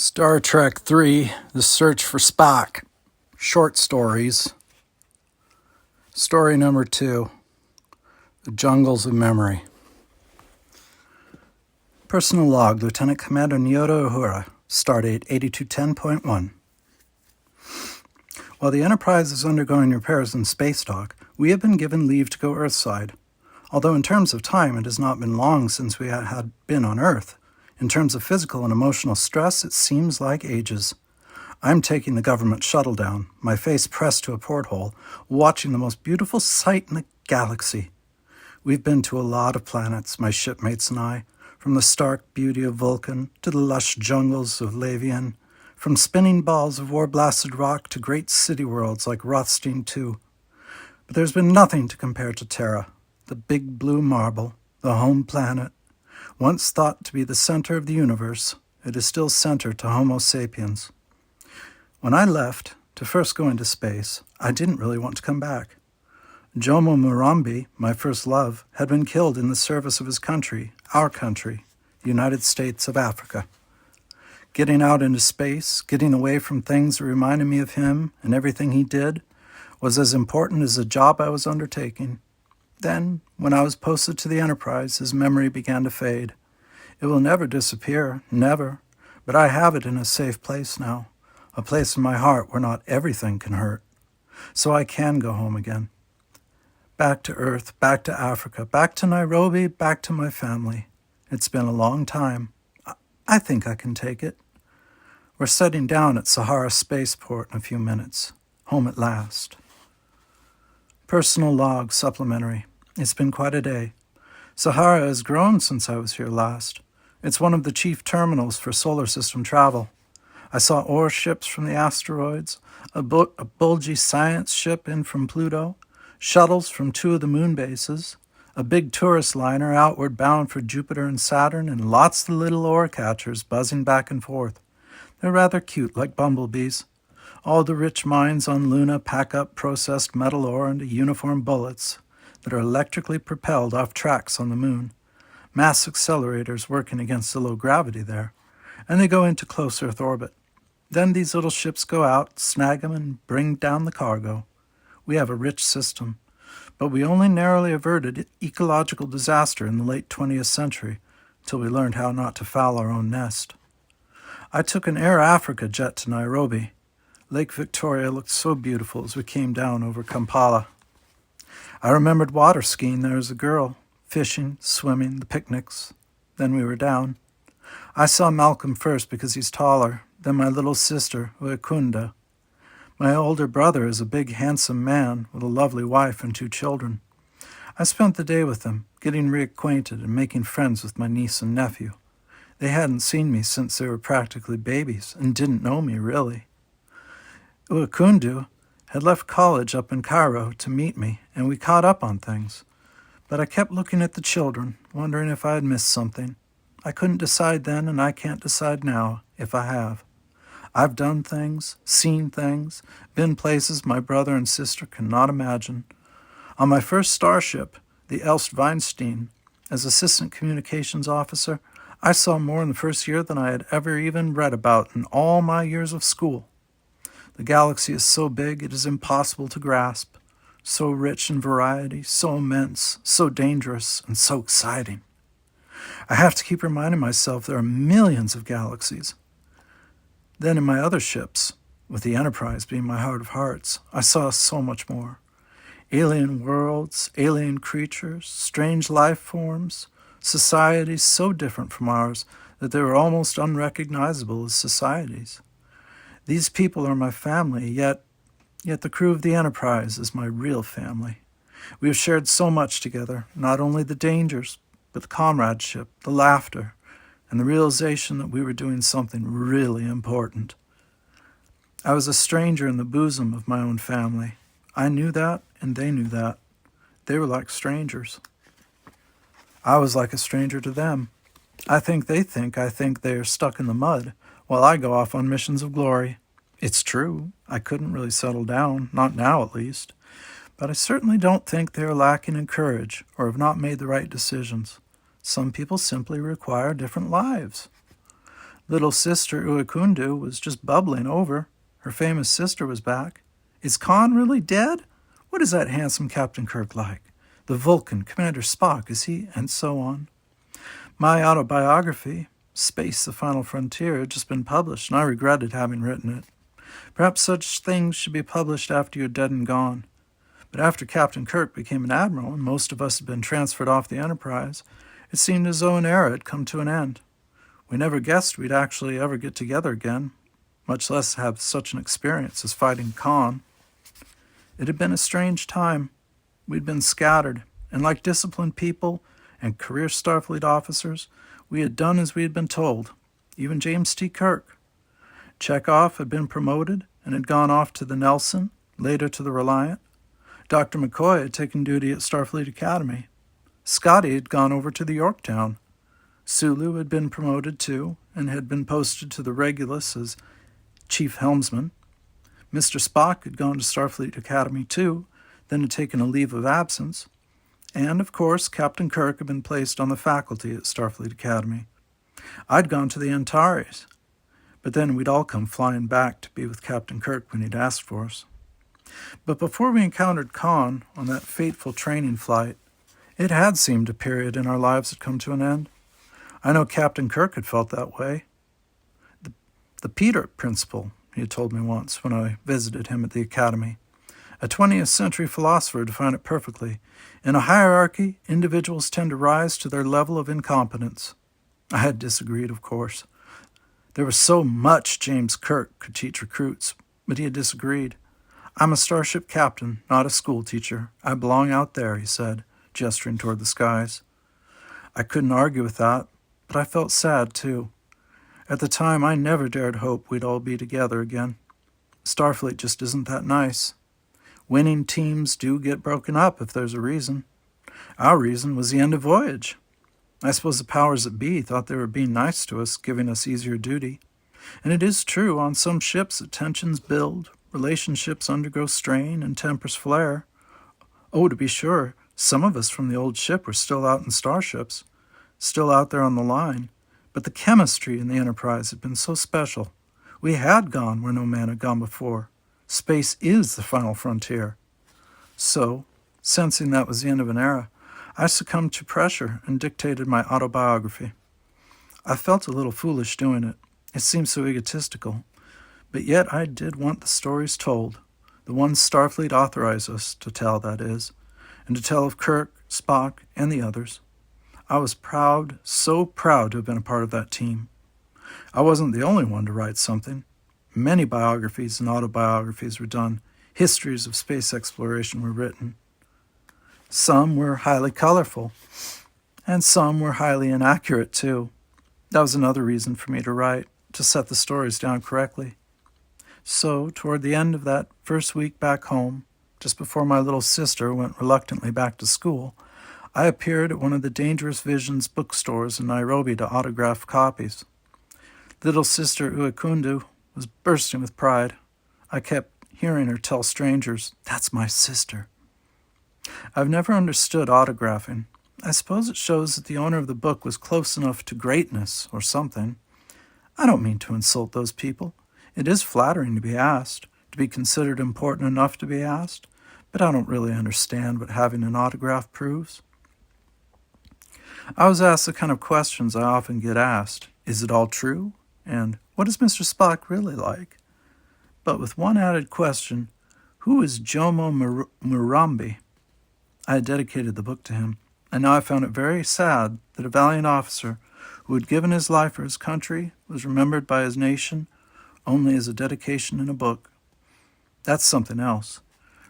Star Trek III, The Search for Spock. Short stories. Story number 2, The Jungles of Memory. Personal log, Lieutenant Commander Nyota Uhura, Stardate 8210.1. While the Enterprise is undergoing repairs in space dock, we have been given leave to go Earthside. Although in terms of time it has not been long since we had been on Earth, in terms of physical and emotional stress, it seems like ages. I'm taking the government shuttle down, my face pressed to a porthole, watching the most beautiful sight in the galaxy. We've been to a lot of planets, my shipmates and I, from the stark beauty of Vulcan to the lush jungles of Lavian, from spinning balls of war-blasted rock to great city worlds like Rothstein II. But there's been nothing to compare to Terra, the big blue marble, the home planet. Once thought to be the center of the universe, it is still center to Homo sapiens. When I left, to first go into space, I didn't really want to come back. Jomo Murambi, my first love, had been killed in the service of his country, our country, the United States of Africa. Getting out into space, getting away from things that reminded me of him and everything he did, was as important as the job I was undertaking. Then, when I was posted to the Enterprise, his memory began to fade. It will never disappear, never, but I have it in a safe place now, a place in my heart where not everything can hurt. So I can go home again. Back to Earth, back to Africa, back to Nairobi, back to my family. It's been a long time. I think I can take it. We're setting down at Sahara Spaceport in a few minutes. Home at last. Personal log supplementary. It's been quite a day. Sahara has grown since I was here last. It's one of the chief terminals for solar system travel. I saw ore ships from the asteroids, a bulgy science ship in from Pluto, shuttles from 2 of the moon bases, a big tourist liner outward bound for Jupiter and Saturn, and lots of little ore catchers buzzing back and forth. They're rather cute, like bumblebees. All the rich mines on Luna pack up processed metal ore into uniform bullets that are electrically propelled off tracks on the moon. Mass accelerators working against the low gravity there, and they go into close Earth orbit. Then these little ships go out, snag them, and bring down the cargo. We have a rich system, but we only narrowly averted ecological disaster in the late 20th century till we learned how not to foul our own nest. I took an Air Africa jet to Nairobi. Lake Victoria looked so beautiful as we came down over Kampala. I remembered water skiing there as a girl, fishing, swimming, the picnics. Then we were down. I saw Malcolm first because he's taller, then my little sister, Uekunda. My older brother is a big, handsome man with a lovely wife and 2 children. I spent the day with them, getting reacquainted and making friends with my niece and nephew. They hadn't seen me since they were practically babies and didn't know me, really. Uekundu had left college up in Cairo to meet me, and we caught up on things. But I kept looking at the children, wondering if I had missed something. I couldn't decide then, and I can't decide now if I have. I've done things, seen things, been places my brother and sister cannot imagine. On my first starship, the Elst Weinstein, as assistant communications officer, I saw more in the first year than I had ever even read about in all my years of school. The galaxy is so big it is impossible to grasp, so rich in variety, so immense, so dangerous, and so exciting. I have to keep reminding myself there are millions of galaxies. Then in my other ships, with the Enterprise being my heart of hearts, I saw so much more. Alien worlds, alien creatures, strange life forms, societies so different from ours that they were almost unrecognizable as societies. These people are my family, yet the crew of the Enterprise is my real family. We have shared so much together, not only the dangers, but the comradeship, the laughter, and the realization that we were doing something really important. I was a stranger in the bosom of my own family. I knew that, and they knew that. They were like strangers. I was like a stranger to them. I think they are stuck in the mud, while I go off on missions of glory. It's true, I couldn't really settle down, not now at least, but I certainly don't think they are lacking in courage or have not made the right decisions. Some people simply require different lives. Little sister Uekundu was just bubbling over. Her famous sister was back. Is Khan really dead? What is that handsome Captain Kirk like? The Vulcan, Commander Spock, is he? And so on. My autobiography, Space, the Final Frontier, had just been published, and I regretted having written it. Perhaps such things should be published after you're dead and gone. But after Captain Kirk became an admiral and most of us had been transferred off the Enterprise, it seemed as though an era had come to an end. We never guessed we'd actually ever get together again, much less have such an experience as fighting Khan. It had been a strange time. We'd been scattered, and like disciplined people and career Starfleet officers, we had done as we had been told, even James T. Kirk. Chekhov had been promoted and had gone off to the Nelson, later to the Reliant. Dr. McCoy had taken duty at Starfleet Academy. Scotty had gone over to the Yorktown. Sulu had been promoted too and had been posted to the Regulus as chief helmsman. Mr. Spock had gone to Starfleet Academy too, then had taken a leave of absence. And, of course, Captain Kirk had been placed on the faculty at Starfleet Academy. I'd gone to the Antares, but then we'd all come flying back to be with Captain Kirk when he'd asked for us. But before we encountered Khan on that fateful training flight, it had seemed a period in our lives had come to an end. I know Captain Kirk had felt that way. The Peter principle, he had told me once when I visited him at the Academy. A 20th century philosopher defined it perfectly. In a hierarchy, individuals tend to rise to their level of incompetence. I had disagreed, of course. There was so much James Kirk could teach recruits, but he had disagreed. I'm a starship captain, not a school teacher. I belong out there, he said, gesturing toward the skies. I couldn't argue with that, but I felt sad, too. At the time, I never dared hope we'd all be together again. Starfleet just isn't that nice. Winning teams do get broken up if there's a reason. Our reason was the end of voyage. I suppose the powers that be thought they were being nice to us, giving us easier duty. And it is true, on some ships that tensions build, relationships undergo strain, and tempers flare. Oh, to be sure, some of us from the old ship were still out in starships, still out there on the line. But the chemistry in the Enterprise had been so special. We had gone where no man had gone before. Space is the final frontier. So, sensing that was the end of an era, I succumbed to pressure and dictated my autobiography. I felt a little foolish doing it. It seemed so egotistical. But yet I did want the stories told, the ones Starfleet authorized us to tell, that is, and to tell of Kirk, Spock, and the others. I was proud, so proud to have been a part of that team. I wasn't the only one to write something. Many biographies and autobiographies were done. Histories of space exploration were written. Some were highly colorful, and some were highly inaccurate, too. That was another reason for me to write, to set the stories down correctly. So, toward the end of that first week back home, just before my little sister went reluctantly back to school, I appeared at one of the Dangerous Visions bookstores in Nairobi to autograph copies. Little sister Uekundu was bursting with pride. I kept hearing her tell strangers, "That's my sister." I've never understood autographing. I suppose it shows that the owner of the book was close enough to greatness or something. I don't mean to insult those people. It is flattering to be asked, to be considered important enough to be asked, but I don't really understand what having an autograph proves. I was asked the kind of questions I often get asked. Is it all true? And what is Mr. Spock really like? But with one added question, who is Jomo Murambi? I had dedicated the book to him, and now I found it very sad that a valiant officer who had given his life for his country was remembered by his nation only as a dedication in a book. That's something else.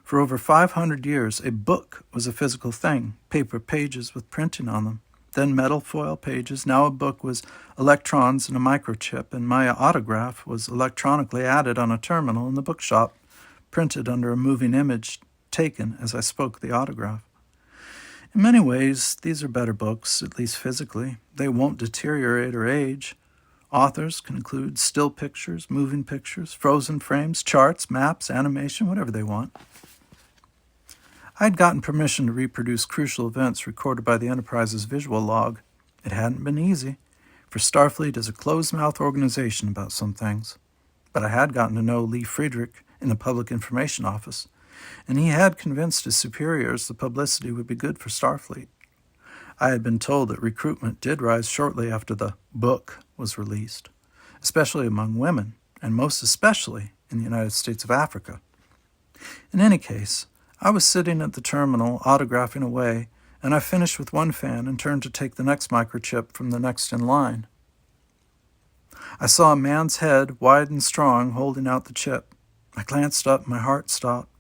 For over 500 years, a book was a physical thing, paper pages with printing on them. Then metal foil pages. Now a book was electrons and a microchip, and my autograph was electronically added on a terminal in the bookshop, printed under a moving image taken as I spoke the autograph. In many ways, these are better books, at least physically. They won't deteriorate or age. Authors can include still pictures, moving pictures, frozen frames, charts, maps, animation, whatever they want. I had gotten permission to reproduce crucial events recorded by the Enterprise's visual log. It hadn't been easy. for Starfleet is a closed-mouth organization about some things. But I had gotten to know Lee Friedrich in the Public Information Office, and he had convinced his superiors the publicity would be good for Starfleet. I had been told that recruitment did rise shortly after the book was released, especially among women, and most especially in the United States of Africa. In any case, I was sitting at the terminal autographing away, and I finished with one fan and turned to take the next microchip from the next in line. I saw a man's head, wide and strong, holding out the chip. I glanced up, my heart stopped.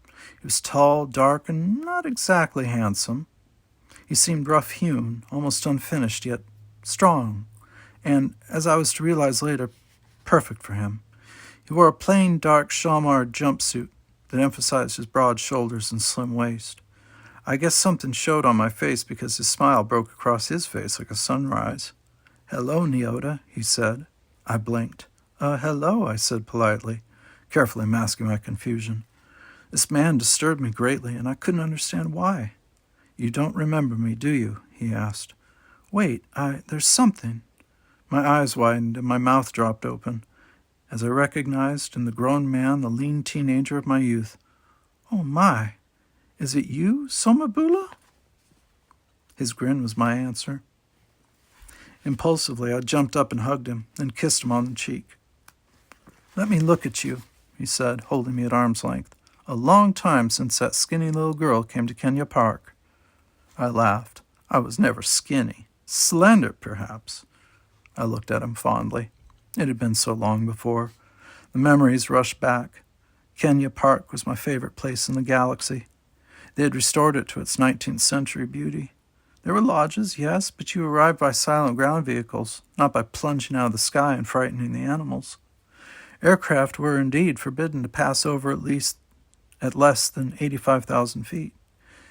He was tall, dark, and not exactly handsome. He seemed rough-hewn, almost unfinished, yet strong, and, as I was to realize later, perfect for him. He wore a plain, dark chamois jumpsuit that emphasized his broad shoulders and slim waist. I guess something showed on my face because his smile broke across his face like a sunrise. "Hello, Neota," he said. I blinked. Hello," I said politely, carefully masking my confusion. This man disturbed me greatly, and I couldn't understand why. "You don't remember me, do you?" he asked. "Wait, there's something." My eyes widened and my mouth dropped open, as I recognized in the grown man the lean teenager of my youth. "Oh my! Is it you, Somabula?" His grin was my answer. Impulsively, I jumped up and hugged him, then kissed him on the cheek. "Let me look at you," he said, holding me at arm's length. "A long time since that skinny little girl came to Kenya Park." I laughed. I was never skinny. Slender, perhaps. I looked at him fondly. It had been so long before. The memories rushed back. Kenya Park was my favorite place in the galaxy. They had restored it to its 19th century beauty. There were lodges, yes, but you arrived by silent ground vehicles, not by plunging out of the sky and frightening the animals. Aircraft were indeed forbidden to pass over at less than 85,000 feet.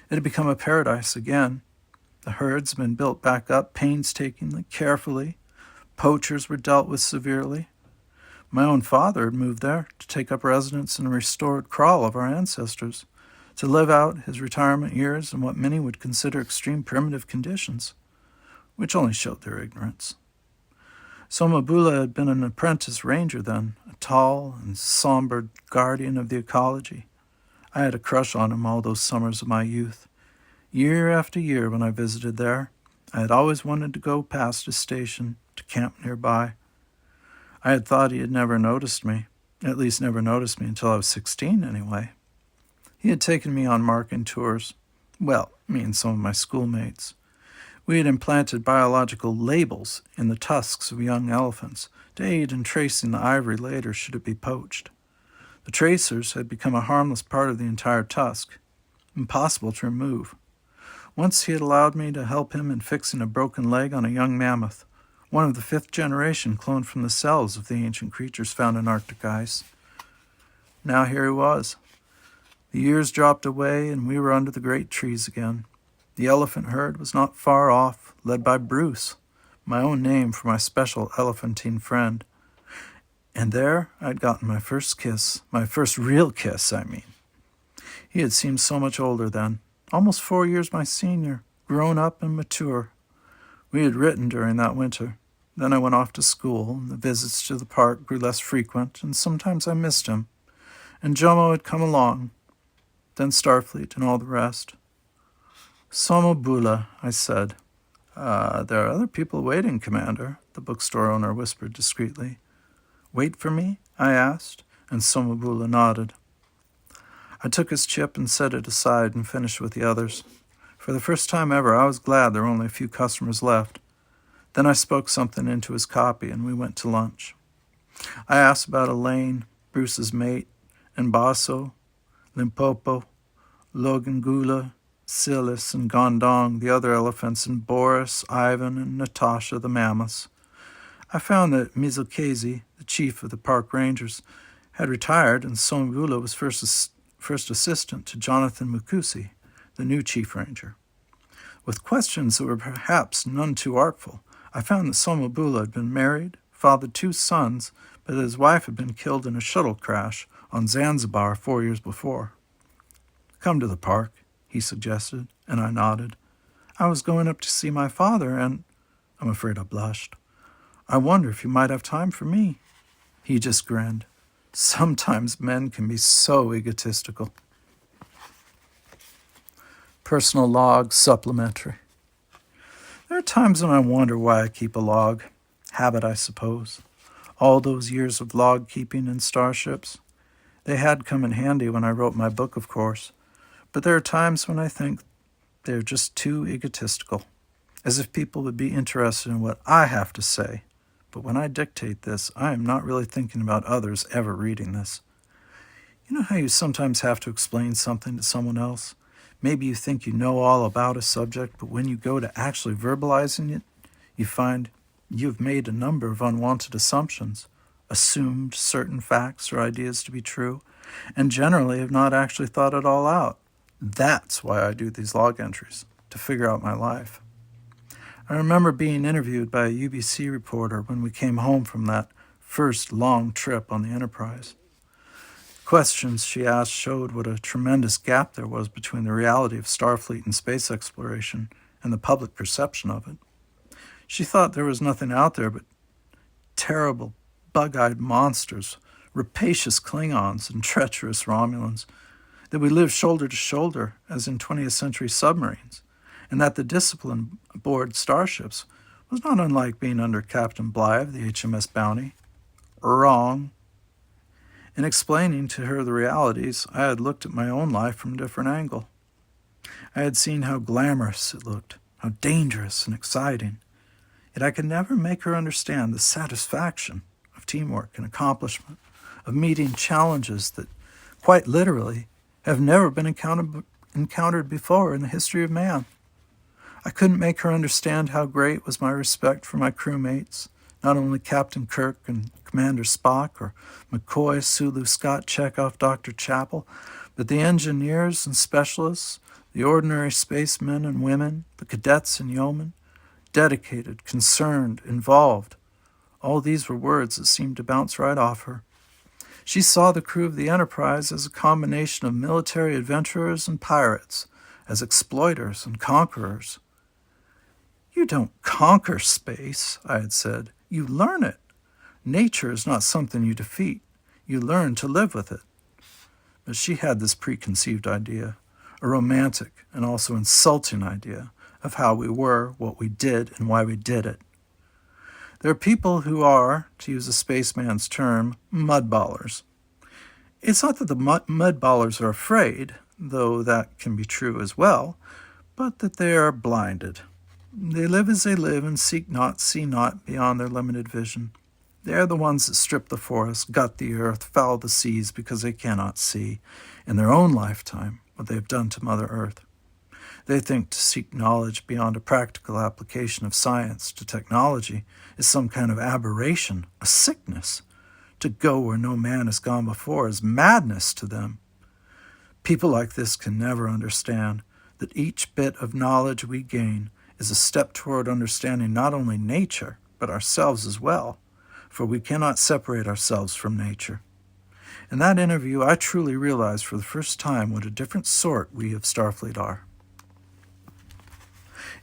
It had become a paradise again. The herds had been built back up painstakingly, carefully. Poachers were dealt with severely. My own father had moved there to take up residence in a restored kraal of our ancestors, to live out his retirement years in what many would consider extreme primitive conditions, which only showed their ignorance. Somabula had been an apprentice ranger then, a tall and somber guardian of the ecology. I had a crush on him all those summers of my youth. Year after year when I visited there, I had always wanted to go past his station to camp nearby. I had thought he had never noticed me, at least never noticed me until I was 16 anyway. He had taken me on marking tours. Well, me and some of my schoolmates. We had implanted biological labels in the tusks of young elephants to aid in tracing the ivory later should it be poached. The tracers had become a harmless part of the entire tusk, impossible to remove. Once he had allowed me to help him in fixing a broken leg on a young mammoth, one of the 5th generation cloned from the cells of the ancient creatures found in Arctic ice. Now here he was. The years dropped away, and we were under the great trees again. The elephant herd was not far off, led by Bruce, my own name for my special elephantine friend. And there I'd gotten my first kiss, my first real kiss, I mean. He had seemed so much older then, almost 4 years my senior, grown up and mature. We had written during that winter. Then I went off to school, and the visits to the park grew less frequent, and sometimes I missed him. And Jomo had come along, then Starfleet and all the rest. "Somabula," I said. There are other people waiting, Commander," the bookstore owner whispered discreetly. "Wait for me?" I asked, and Somabula nodded. I took his chip and set it aside and finished with the others. For the first time ever, I was glad there were only a few customers left. Then I spoke something into his copy, and we went to lunch. I asked about Elaine, Bruce's mate, and Basso, Limpopo, Logangula, Silas, and Gondong, the other elephants, and Boris, Ivan, and Natasha, the mammoths. I found that Mizukezi, the chief of the park rangers, had retired, and Somabula was first assistant to Jonathan Mukusi, the new chief ranger. With questions that were perhaps none too artful, I found that Somabula had been married, fathered 2 sons, but that his wife had been killed in a shuttle crash on Zanzibar 4 years before. "Come to the park," he suggested, and I nodded. "I was going up to see my father, and—" I'm afraid I blushed. I wonder if you might have time for me." He just grinned. Sometimes men can be so egotistical. Personal log supplementary. There are times when I wonder why I keep a log. Habit, I suppose. All those years of log keeping in starships. They had come in handy when I wrote my book, of course. But there are times when I think they're just too egotistical, as if people would be interested in what I have to say. But when I dictate this, I am not really thinking about others ever reading this. You know how you sometimes have to explain something to someone else? Maybe you think you know all about a subject, but when you go to actually verbalizing it, you find you've made a number of unwanted assumptions, assumed certain facts or ideas to be true, and generally have not actually thought it all out. That's why I do these log entries, to figure out my life. I remember being interviewed by a UBC reporter when we came home from that first long trip on the Enterprise. Questions she asked showed what a tremendous gap there was between the reality of Starfleet and space exploration and the public perception of it. She thought there was nothing out there but terrible, bug-eyed monsters, rapacious Klingons, and treacherous Romulans, that we lived shoulder to shoulder as in 20th century submarines, and that the discipline aboard starships was not unlike being under Captain Bligh of the HMS Bounty. Wrong. In explaining to her the realities, I had looked at my own life from a different angle. I had seen how glamorous it looked, how dangerous and exciting. Yet I could never make her understand the satisfaction of teamwork and accomplishment, of meeting challenges that, quite literally, have never been encountered before in the history of man. I couldn't make her understand how great was my respect for my crewmates, not only Captain Kirk and Commander Spock, or McCoy, Sulu, Scott, Chekhov, Dr. Chappell, but the engineers and specialists, the ordinary spacemen and women, the cadets and yeomen, dedicated, concerned, involved. All these were words that seemed to bounce right off her. She saw the crew of the Enterprise as a combination of military adventurers and pirates, as exploiters and conquerors. "You don't conquer space," I had said. "You learn it. Nature is not something you defeat. You learn to live with it." But she had this preconceived idea, a romantic and also insulting idea of how we were, what we did, and why we did it. There are people who are, to use a spaceman's term, mudballers. It's not that the mudballers are afraid, though that can be true as well, but that they are blinded. They live as they live and seek not, see not beyond their limited vision. They are the ones that strip the forest, gut the earth, foul the seas because they cannot see, in their own lifetime, what they have done to Mother Earth. They think to seek knowledge beyond a practical application of science to technology is some kind of aberration, a sickness. To go where no man has gone before is madness to them. People like this can never understand that each bit of knowledge we gain is a step toward understanding not only nature, but ourselves as well, for we cannot separate ourselves from nature. In that interview, I truly realized for the first time what a different sort we of Starfleet are.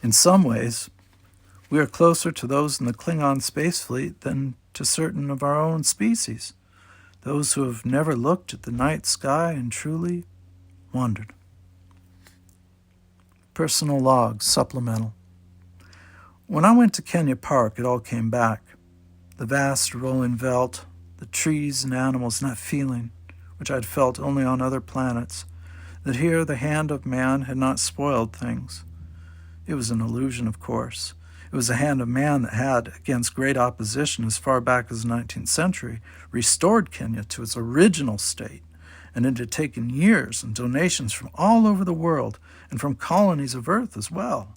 In some ways, we are closer to those in the Klingon space fleet than to certain of our own species, those who have never looked at the night sky and truly wondered. Personal log, supplemental. When I went to Kenya Park, it all came back. The vast rolling veldt, the trees and animals, and that feeling, which I'd felt only on other planets, that here the hand of man had not spoiled things. It was an illusion, of course. It was the hand of man that had, against great opposition as far back as the 19th century, restored Kenya to its original state, and it had taken years and donations from all over the world and from colonies of Earth as well.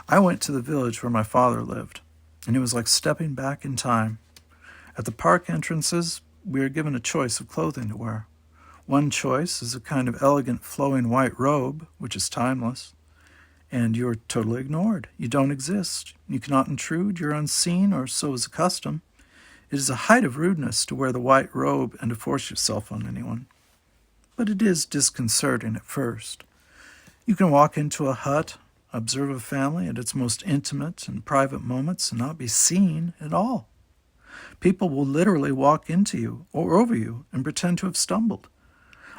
I went to the village where my father lived, and it was like stepping back in time. At the park entrances, we are given a choice of clothing to wear. One choice is a kind of elegant flowing white robe, which is timeless. And you're totally ignored. You don't exist. You cannot intrude. You're unseen, or so is the custom. It is a height of rudeness to wear the white robe and to force yourself on anyone. But it is disconcerting at first. You can walk into a hut, observe a family at its most intimate and private moments and not be seen at all. People will literally walk into you or over you and pretend to have stumbled.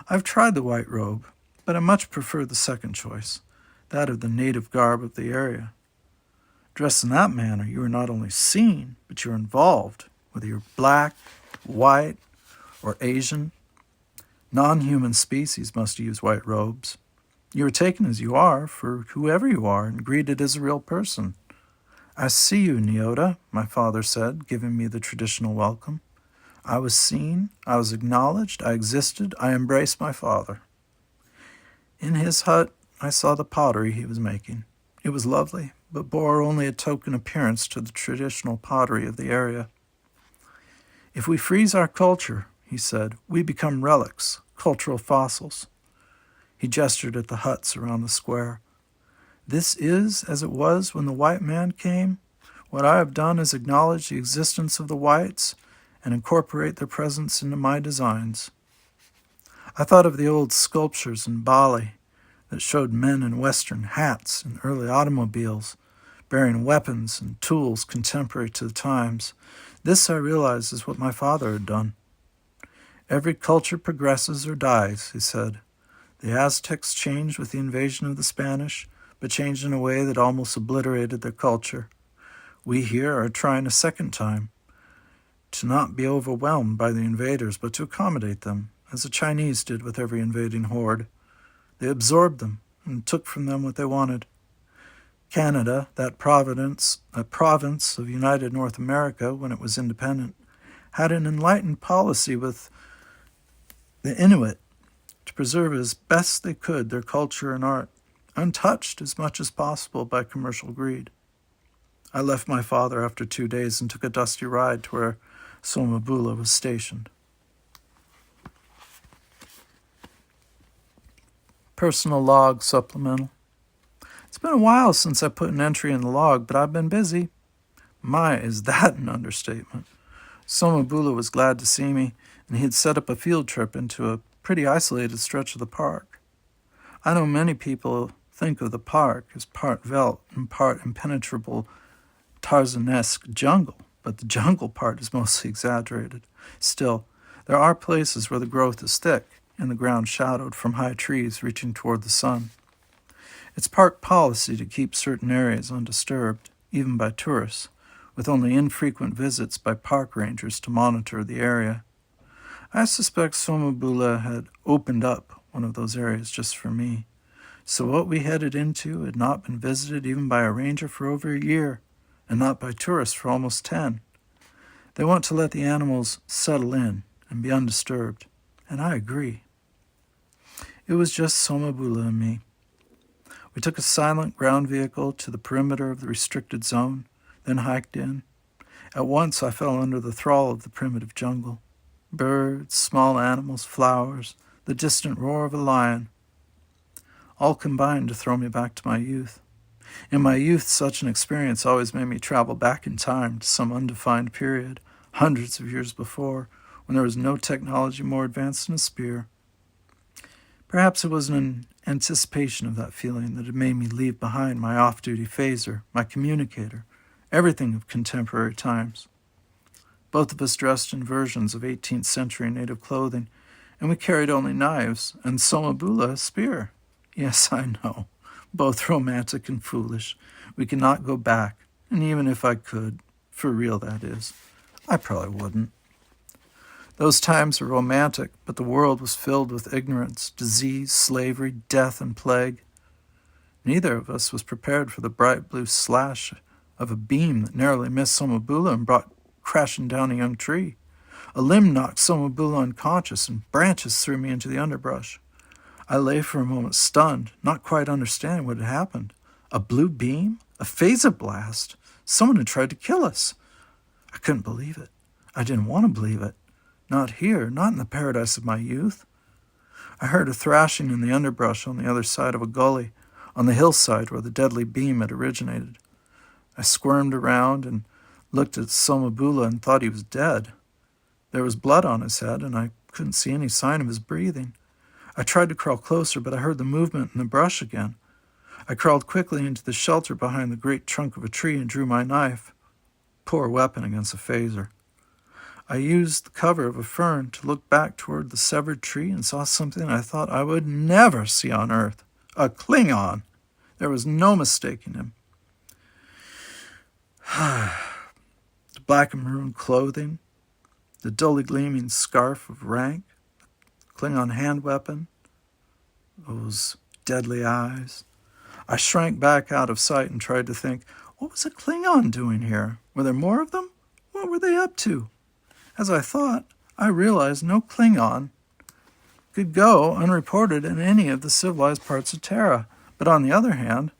I've tried the white robe, but I much prefer the second choice, that of the native garb of the area. Dressed in that manner, you are not only seen, but you are involved, whether you're black, white, or Asian. Non-human species must use white robes. You are taken as you are, for whoever you are, and greeted as a real person. "I see you, Nyota," my father said, giving me the traditional welcome. I was seen, I was acknowledged, I existed, I embraced my father. In his hut, I saw the pottery he was making. It was lovely, but bore only a token appearance to the traditional pottery of the area. "If we freeze our culture," he said, "we become relics, cultural fossils." He gestured at the huts around the square. "This is as it was when the white man came. What I have done is acknowledge the existence of the whites and incorporate their presence into my designs." I thought of the old sculptures in Bali that showed men in Western hats and early automobiles, bearing weapons and tools contemporary to the times. This, I realized, is what my father had done. "Every culture progresses or dies," he said. "The Aztecs changed with the invasion of the Spanish, but changed in a way that almost obliterated their culture. We here are trying a second time, to not be overwhelmed by the invaders, but to accommodate them, as the Chinese did with every invading horde. They absorbed them and took from them what they wanted. Canada, that province of United North America when it was independent, had an enlightened policy with the Inuit to preserve as best they could their culture and art, untouched as much as possible by commercial greed. I left my father after 2 days and took a dusty ride to where Somabula was stationed. Personal log supplemental. It's been a while since I put an entry in the log, but I've been busy. My, is that an understatement. Somabula was glad to see me, and he had set up a field trip into a pretty isolated stretch of the park. I know many people think of the park as part veldt and part impenetrable Tarzanesque jungle, but the jungle part is mostly exaggerated. Still, there are places where the growth is thick and the ground shadowed from high trees reaching toward the sun. It's park policy to keep certain areas undisturbed, even by tourists, with only infrequent visits by park rangers to monitor the area. I suspect Somabula had opened up one of those areas just for me. So what we headed into had not been visited even by a ranger for over a year, and not by tourists for almost 10. They want to let the animals settle in and be undisturbed, and I agree. It was just Somabula and me. We took a silent ground vehicle to the perimeter of the restricted zone, then hiked in. At once I fell under the thrall of the primitive jungle. Birds, small animals, flowers, the distant roar of a lion, all combined to throw me back to my youth. In my youth, such an experience always made me travel back in time to some undefined period, hundreds of years before, when there was no technology more advanced than a spear. Perhaps it was an anticipation of that feeling that had made me leave behind my off-duty phaser, my communicator, everything of contemporary times. Both of us dressed in versions of 18th century native clothing, and we carried only knives, and Somabula a spear. Yes, I know, both romantic and foolish. We cannot go back, and even if I could, for real that is, I probably wouldn't. Those times were romantic, but the world was filled with ignorance, disease, slavery, death, and plague. Neither of us was prepared for the bright blue slash of a beam that narrowly missed Somabula and brought crashing down a young tree. A limb knocked Somabula unconscious, and branches threw me into the underbrush. I lay for a moment stunned, not quite understanding what had happened. A blue beam? A phaser blast? Someone had tried to kill us. I couldn't believe it. I didn't want to believe it. Not here, not in the paradise of my youth. I heard a thrashing in the underbrush on the other side of a gully, on the hillside where the deadly beam had originated. I squirmed around and looked at Somabula and thought he was dead. There was blood on his head, and I couldn't see any sign of his breathing. I tried to crawl closer, but I heard the movement in the brush again. I crawled quickly into the shelter behind the great trunk of a tree and drew my knife. Poor weapon against a phaser. I used the cover of a fern to look back toward the severed tree and saw something I thought I would never see on Earth. A Klingon. There was no mistaking him. The black and maroon clothing, the dully gleaming scarf of rank, Klingon hand weapon, those deadly eyes. I shrank back out of sight and tried to think, what was a Klingon doing here? Were there more of them? What were they up to? As I thought, I realized no Klingon could go unreported in any of the civilized parts of Terra. But on the other hand,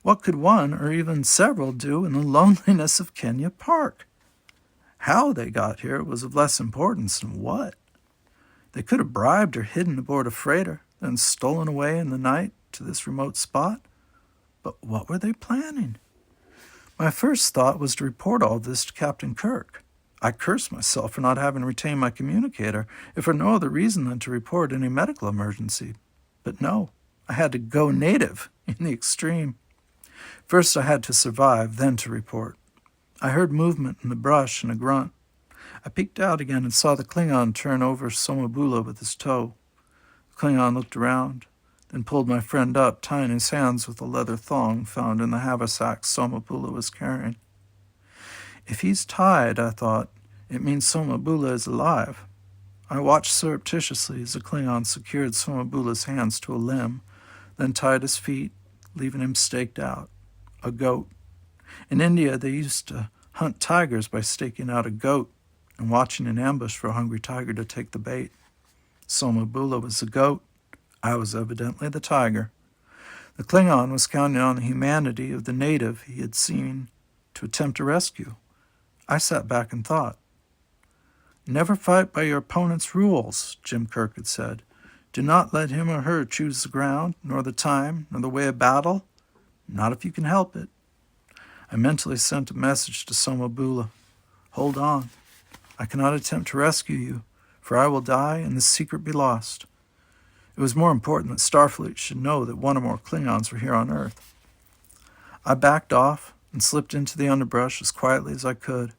what could one or even several do in the loneliness of Kenya Park? How they got here was of less importance than what. They could have bribed or hidden aboard a freighter, then stolen away in the night to this remote spot. But what were they planning? My first thought was to report all this to Captain Kirk. I cursed myself for not having retained my communicator, if for no other reason than to report any medical emergency. But no, I had to go native in the extreme. First I had to survive, then to report. I heard movement in the brush and a grunt. I peeked out again and saw the Klingon turn over Somabula with his toe. The Klingon looked around, then pulled my friend up, tying his hands with a leather thong found in the haversack Somabula was carrying. If he's tied, I thought, it means Somabula is alive. I watched surreptitiously as the Klingon secured Somabula's hands to a limb, then tied his feet, leaving him staked out. A goat. In India, they used to hunt tigers by staking out a goat and watching in ambush for a hungry tiger to take the bait. Somabula was the goat. I was evidently the tiger. The Klingon was counting on the humanity of the native he had seen to attempt a rescue. I sat back and thought. Never fight by your opponent's rules, Jim Kirk had said. Do not let him or her choose the ground, nor the time, nor the way of battle. Not if you can help it. I mentally sent a message to Somabula. Hold on. I cannot attempt to rescue you, for I will die and the secret be lost. It was more important that Starfleet should know that one or more Klingons were here on Earth. I backed off and slipped into the underbrush as quietly as I could.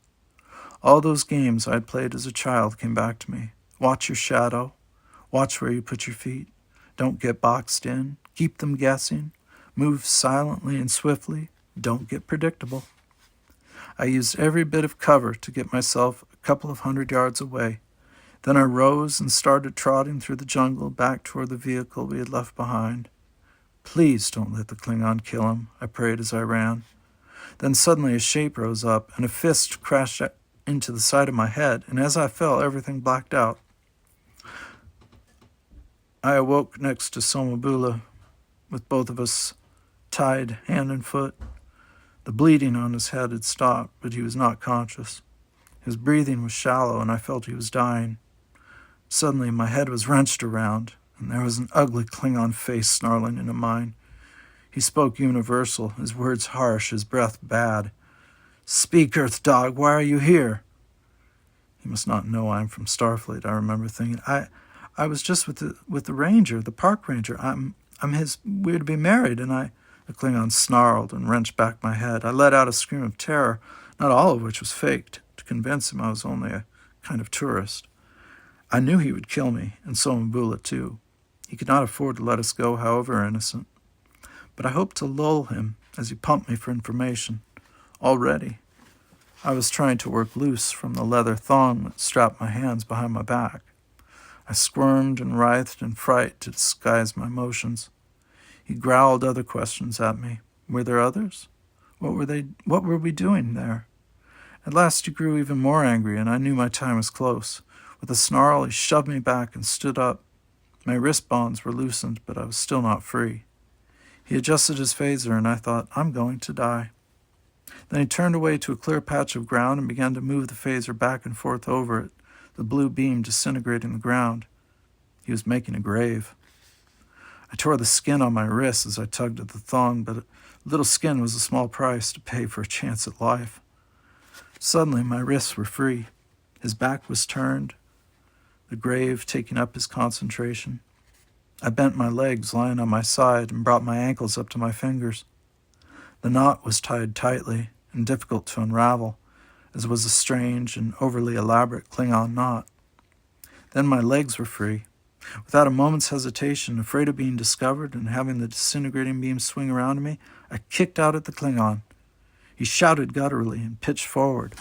All those games I had played as a child came back to me. Watch your shadow. Watch where you put your feet. Don't get boxed in. Keep them guessing. Move silently and swiftly. Don't get predictable. I used every bit of cover to get myself a couple of 100 yards away. Then I rose and started trotting through the jungle back toward the vehicle we had left behind. Please don't let the Klingon kill him, I prayed as I ran. Then suddenly a shape rose up, and a fist crashed into the side of my head, and as I fell, everything blacked out. I awoke next to Somabula, with both of us tied hand and foot. The bleeding on his head had stopped, but he was not conscious. His breathing was shallow, and I felt he was dying. Suddenly my head was wrenched around, and there was an ugly Klingon face snarling into mine. He spoke universal, his words harsh, his breath bad. Speak, Earth Dog, why are you here? He must not know I am from Starfleet, I remember thinking. I was just with the ranger, the park ranger. We're to be married, and The Klingon snarled and wrenched back my head. I let out a scream of terror, not all of which was faked, to convince him I was only a kind of tourist. I knew he would kill me, and Somabula too. He could not afford to let us go, however innocent. But I hoped to lull him as he pumped me for information. Already, I was trying to work loose from the leather thong that strapped my hands behind my back. I squirmed and writhed in fright to disguise my motions. He growled other questions at me. Were there others? What were we doing there? At last he grew even more angry, and I knew my time was close. With a snarl, he shoved me back and stood up. My wrist bonds were loosened, but I was still not free. He adjusted his phaser, and I thought, I'm going to die. Then he turned away to a clear patch of ground and began to move the phaser back and forth over it, the blue beam disintegrating the ground. He was making a grave. I tore the skin on my wrists as I tugged at the thong, but a little skin was a small price to pay for a chance at life. Suddenly, my wrists were free. His back was turned, the grave taking up his concentration. I bent my legs lying on my side and brought my ankles up to my fingers. The knot was tied tightly and difficult to unravel, as was a strange and overly elaborate Klingon knot. Then my legs were free. Without a moment's hesitation, afraid of being discovered and having the disintegrating beam swing around me, I kicked out at the Klingon. He shouted gutturally and pitched forward.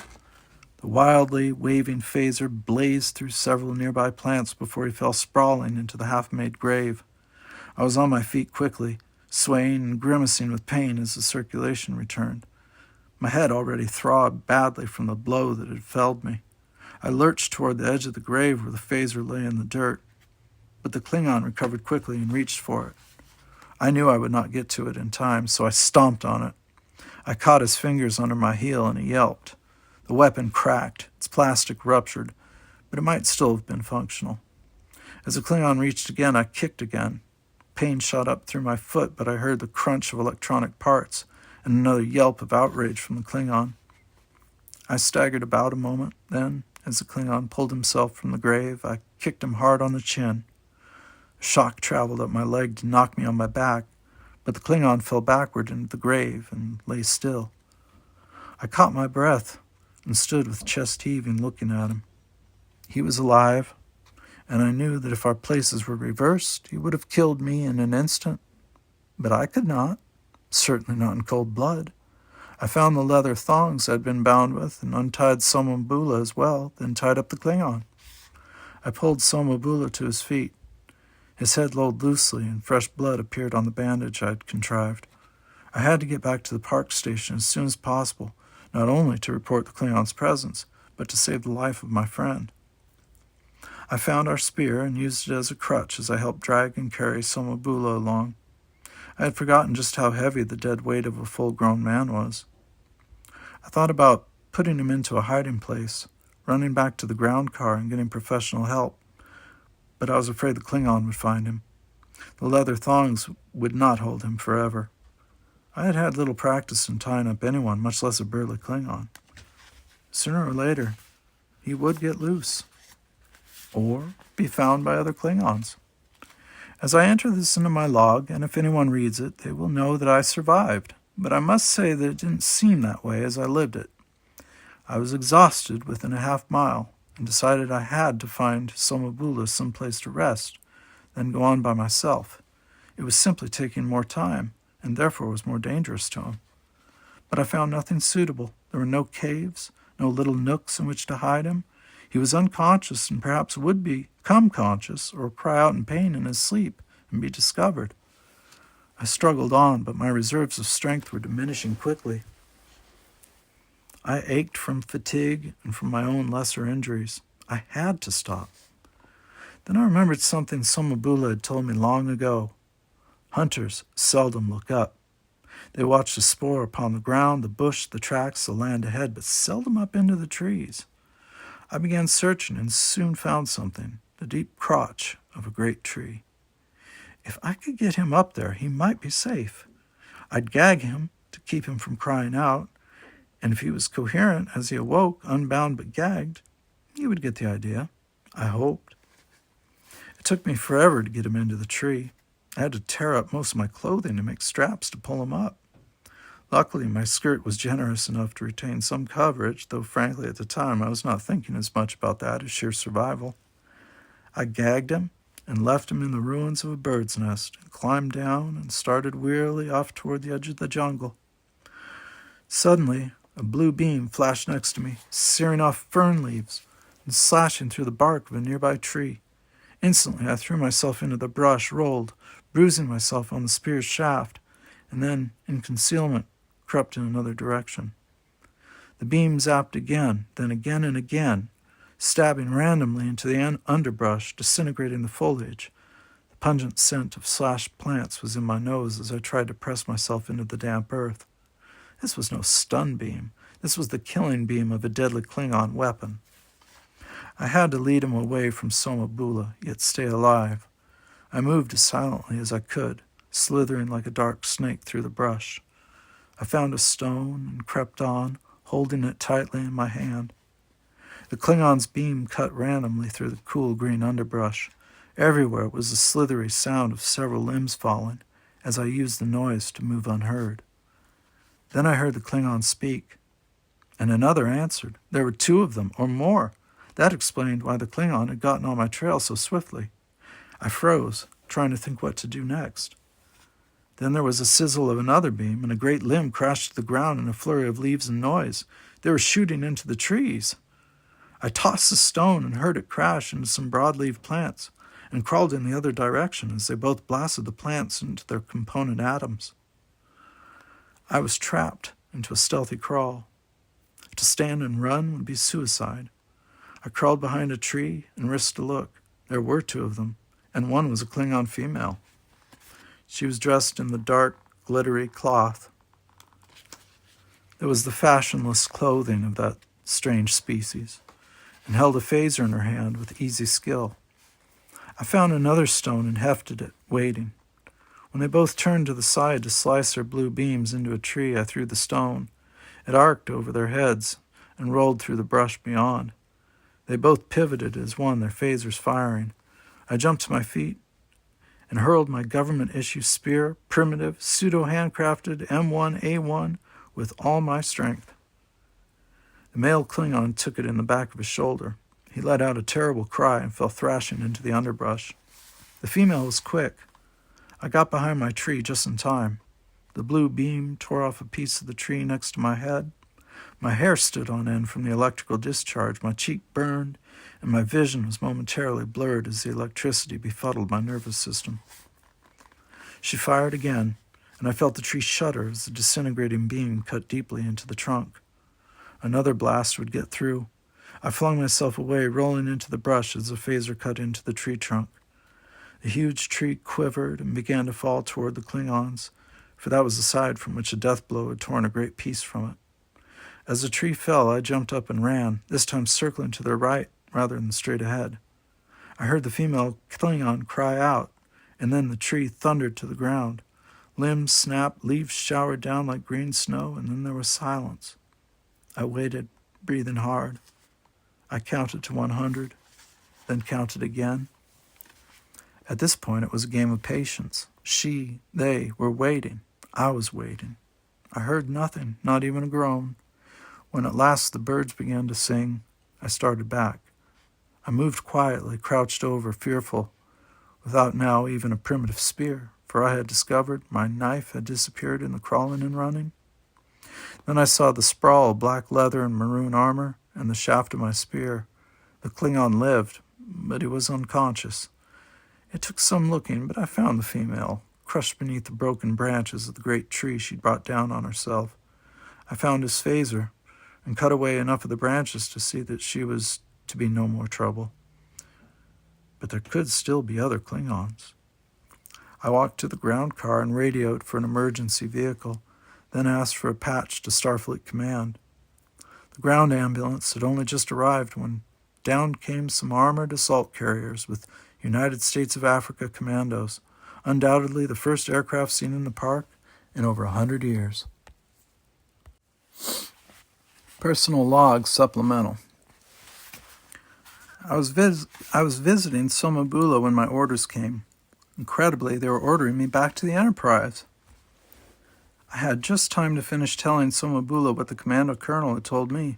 The wildly waving phaser blazed through several nearby plants before he fell sprawling into the half-made grave. I was on my feet quickly, swaying and grimacing with pain as the circulation returned. My head already throbbed badly from the blow that had felled me. I lurched toward the edge of the grave where the phaser lay in the dirt, but the Klingon recovered quickly and reached for it. I knew I would not get to it in time, so I stomped on it. I caught his fingers under my heel and he yelped. The weapon cracked, its plastic ruptured, but it might still have been functional. As the Klingon reached again, I kicked again. Pain shot up through my foot, but I heard the crunch of electronic parts and another yelp of outrage from the Klingon. I staggered about a moment, then, as the Klingon pulled himself from the grave, I kicked him hard on the chin. A shock traveled up my leg to knock me on my back, but the Klingon fell backward into the grave and lay still. I caught my breath and stood with chest heaving looking at him. He was alive, and I knew that if our places were reversed, he would have killed me in an instant. But I could not, certainly not in cold blood. I found the leather thongs I'd been bound with and untied Somambula as well, then tied up the Klingon. I pulled Somambula to his feet. His head lolled loosely and fresh blood appeared on the bandage I'd contrived. I had to get back to the park station as soon as possible, not only to report the Klingon's presence, but to save the life of my friend. I found our spear and used it as a crutch as I helped drag and carry Somambula along. I had forgotten just how heavy the dead weight of a full-grown man was. I thought about putting him into a hiding place, running back to the ground car and getting professional help, but I was afraid the Klingon would find him. The leather thongs would not hold him forever. I had had little practice in tying up anyone, much less a burly Klingon. Sooner or later, he would get loose, or be found by other Klingons. As I enter this into my log, and if anyone reads it, they will know that I survived, but I must say that it didn't seem that way as I lived it. I was exhausted within a half-mile, and decided I had to find Somambula someplace to rest, then go on by myself. It was simply taking more time, and therefore was more dangerous to him. But I found nothing suitable. There were no caves, no little nooks in which to hide him. He was unconscious and perhaps would become conscious or cry out in pain in his sleep and be discovered. I struggled on, but my reserves of strength were diminishing quickly. I ached from fatigue and from my own lesser injuries. I had to stop. Then I remembered something Somambula had told me long ago. Hunters seldom look up. They watch the spoor upon the ground, the bush, the tracks, the land ahead, but seldom up into the trees. I began searching and soon found something, the deep crotch of a great tree. If I could get him up there, he might be safe. I'd gag him to keep him from crying out, and if he was coherent as he awoke, unbound but gagged, he would get the idea, I hoped. It took me forever to get him into the tree. I had to tear up most of my clothing to make straps to pull him up. Luckily, my skirt was generous enough to retain some coverage, though frankly at the time I was not thinking as much about that as sheer survival. I gagged him and left him in the ruins of a bird's nest, and climbed down and started wearily off toward the edge of the jungle. Suddenly, a blue beam flashed next to me, searing off fern leaves and slashing through the bark of a nearby tree. Instantly, I threw myself into the brush, rolled, bruising myself on the spear's shaft, and then, in concealment, crept in another direction. The beam zapped again, then again and again, stabbing randomly into the underbrush, disintegrating the foliage. The pungent scent of slashed plants was in my nose as I tried to press myself into the damp earth. This was no stun beam. This was the killing beam of a deadly Klingon weapon. I had to lead him away from Somambula, yet stay alive. I moved as silently as I could, slithering like a dark snake through the brush. I found a stone and crept on, holding it tightly in my hand. The Klingon's beam cut randomly through the cool green underbrush. Everywhere was the slithery sound of several limbs falling, as I used the noise to move unheard. Then I heard the Klingon speak, and another answered. There were 2 of them, or more. That explained why the Klingon had gotten on my trail so swiftly. I froze, trying to think what to do next. Then there was a sizzle of another beam, and a great limb crashed to the ground in a flurry of leaves and noise. They were shooting into the trees. I tossed the stone and heard it crash into some broad-leaved plants, and crawled in the other direction as they both blasted the plants into their component atoms. I was trapped into a stealthy crawl. To stand and run would be suicide. I crawled behind a tree and risked a look. There were 2 of them, and one was a Klingon female. She was dressed in the dark, glittery cloth. It was the fashionless clothing of that strange species, and held a phaser in her hand with easy skill. I found another stone and hefted it, waiting. When they both turned to the side to slice their blue beams into a tree, I threw the stone. It arced over their heads and rolled through the brush beyond. They both pivoted as one, their phasers firing. I jumped to my feet and hurled my government-issue spear, primitive, pseudo-handcrafted M1A1, with all my strength. The male Klingon took it in the back of his shoulder. He let out a terrible cry and fell thrashing into the underbrush. The female was quick. I got behind my tree just in time. The blue beam tore off a piece of the tree next to my head. My hair stood on end from the electrical discharge. My cheek burned, and my vision was momentarily blurred as the electricity befuddled my nervous system. She fired again, and I felt the tree shudder as the disintegrating beam cut deeply into the trunk. Another blast would get through. I flung myself away, rolling into the brush as the phaser cut into the tree trunk. The huge tree quivered and began to fall toward the Klingons, for that was the side from which a death blow had torn a great piece from it. As the tree fell, I jumped up and ran, this time circling to their right rather than straight ahead. I heard the female Klingon cry out, and then the tree thundered to the ground. Limbs snapped, leaves showered down like green snow, and then there was silence. I waited, breathing hard. I counted to 100, then counted again. At this point, it was a game of patience. They were waiting. I was waiting. I heard nothing, not even a groan. When at last the birds began to sing, I started back. I moved quietly, crouched over, fearful, without now even a primitive spear, for I had discovered my knife had disappeared in the crawling and running. Then I saw the sprawl of black leather and maroon armor, and the shaft of my spear. The Klingon lived, but he was unconscious. It took some looking, but I found the female, crushed beneath the broken branches of the great tree she'd brought down on herself. I found his phaser, and cut away enough of the branches to see that she was to be no more trouble. But there could still be other Klingons. I walked to the ground car and radioed for an emergency vehicle, then asked for a patch to Starfleet Command. The ground ambulance had only just arrived when down came some armored assault carriers with United States of Africa commandos, undoubtedly the first aircraft seen in the park in over 100 years. Personal log supplemental. I was visiting Somabula when my orders came. Incredibly, they were ordering me back to the Enterprise. I had just time to finish telling Somabula what the commando colonel had told me.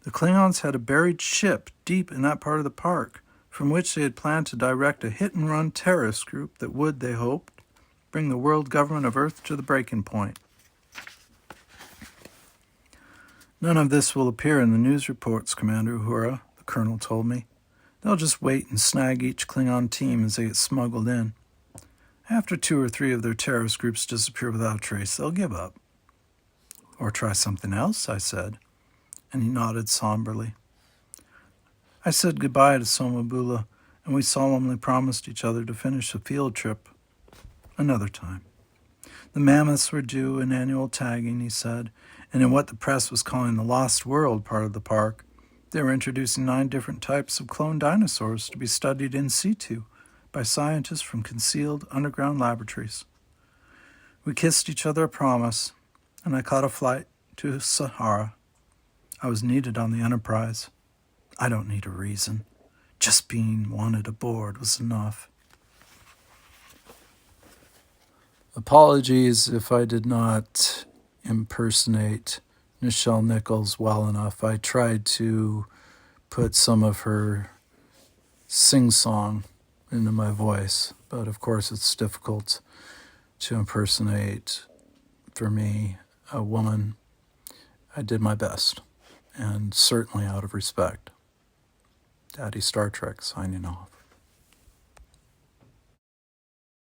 The Klingons had a buried ship deep in that part of the park, from which they had planned to direct a hit-and-run terrorist group that would, they hoped, bring the world government of Earth to the breaking point. None of this will appear in the news reports, Commander Uhura, the colonel told me. They'll just wait and snag each Klingon team as they get smuggled in. After 2 or 3 of their terrorist groups disappear without a trace, they'll give up. Or try something else, I said, and he nodded somberly. I said goodbye to Somabula, and we solemnly promised each other to finish the field trip another time. The mammoths were due an annual tagging, he said, and in what the press was calling the Lost World part of the park, they were introducing 9 different types of cloned dinosaurs to be studied in situ by scientists from concealed underground laboratories. We kissed each other a promise, and I caught a flight to Sahara. I was needed on the Enterprise. I don't need a reason. Just being wanted aboard was enough. Apologies if I did not impersonate Nichelle Nichols well enough. I tried to put some of her sing-song into my voice, but of course it's difficult to impersonate, for me, a woman. I did my best, and certainly out of respect. Daddy Star Trek signing off.